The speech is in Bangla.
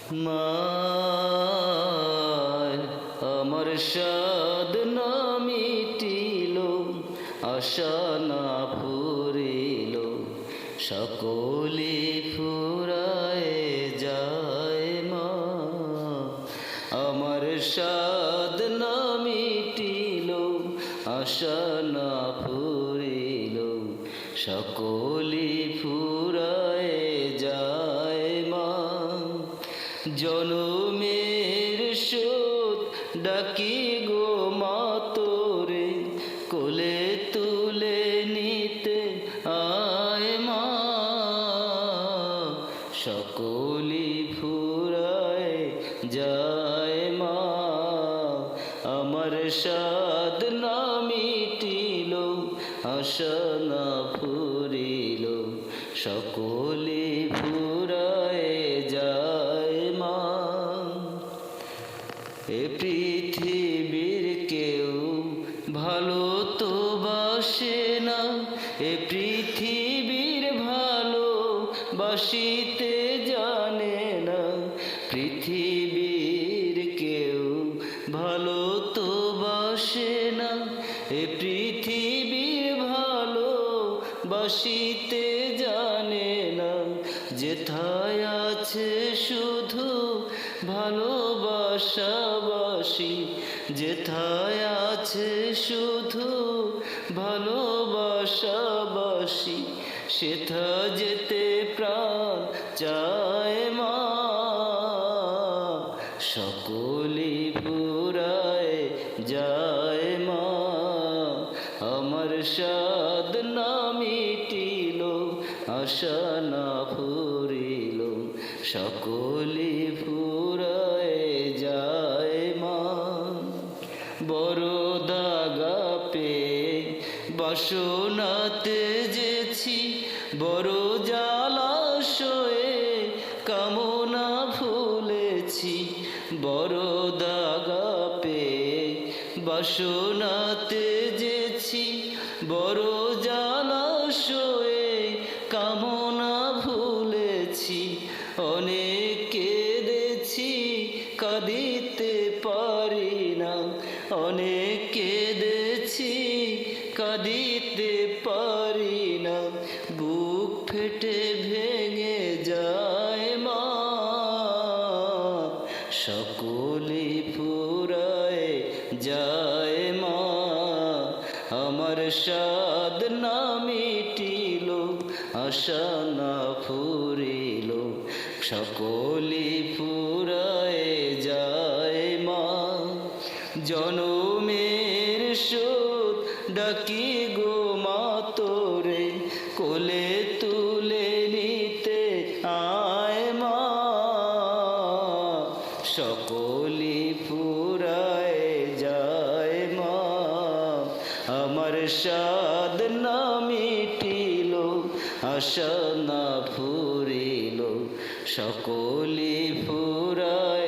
মা আমার সাদ না মিটিল, আশা না ফুরিল, সকলে ফুরায় যায় মা। আমার সাদ না মিটিল, আশা না ফুরিল, সকলে ফুরায় যায় মা। জনমের শোধ ডাকি গো মা তোরে, কোলে তুলে নিতে আয় মা। সকলি ফুরায় যায় মা। আমার সাদ না মিটিল, আশা না ফুরিল, সকলে ফুরায় যায় মা। এ পৃথিবীর কেউ ভালো তো বাসে না, এ পৃথিবীর ভালো বাসিতে জানে না। পৃথিবীর কেউ ভালো তো বাসে না, এ পৃথিবীর ভালো বাসিতে জানে না। যেথায় আছে শুধু ভালোবাসাবাসি, যেথায় আছে শুধু ভালোবাসাবাসি, সেথা যেতে প্রাণ চায় মা। সকলে ফুরায় যায় মা। আমার সাদ না মিটিল, আশা না ফুরিল, সকলে ফুরায় যায় মা। বড় দাগা পেয়ে বাসনাতে যেছি, বড় জালাশয়ে কামনা ভুলেছি। বড় দাগা পেয়ে বাসনাতে যেছি, বড় জালাশয়ে কামনা ভুলেছি। অনেক কেঁদেছি কাঁদিতে পারি না, অনেক কেঁদেছি কাঁদিতে পারি না। বুক ফেটে ভেঙে যায় মা। সকলে ফুরায় যায় মা। আমার সাদ না মিটিল, আশা না ফুরিল, সকলে ফুরায় যায় মা। জনমের শোধ ডাকি গো মা তোরে, কোলে তুলে নিতে আয় মা। সকলে ফুরায় যায় মা। আমার সাদ না মিটিল, আশা না ফুরিল, সকলে ফুরায়